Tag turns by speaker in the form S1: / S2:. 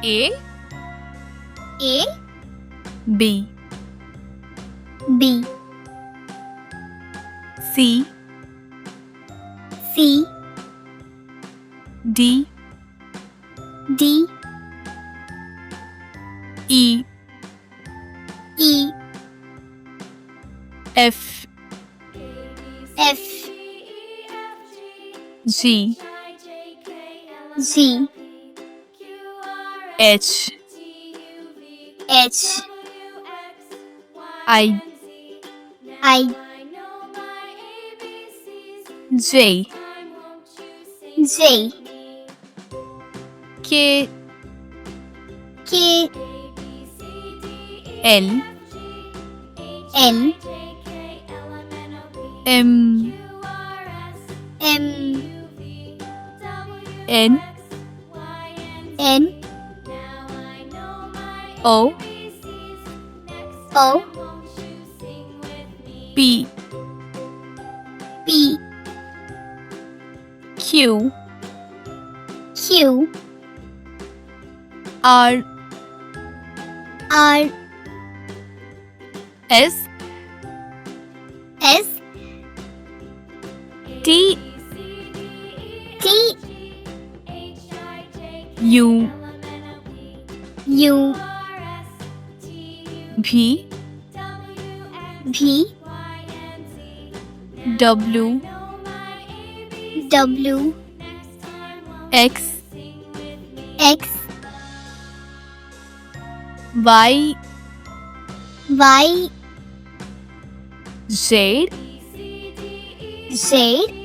S1: A
S2: A
S1: B
S2: B
S1: C
S2: C
S1: D
S2: D
S1: E
S2: E
S1: F
S2: F
S1: G
S2: G
S1: H
S2: H
S1: I
S2: I
S1: J
S2: J
S1: K
S2: K
S1: L
S2: L
S1: M
S2: M
S1: N
S2: N
S1: O
S2: O
S1: P
S2: P
S1: Q
S2: Q
S1: R
S2: R
S1: S
S2: S
S1: T
S2: T
S1: U
S2: U
S1: V
S2: V
S1: W
S2: W
S1: X
S2: X
S1: Y
S2: Y
S1: Z
S2: Z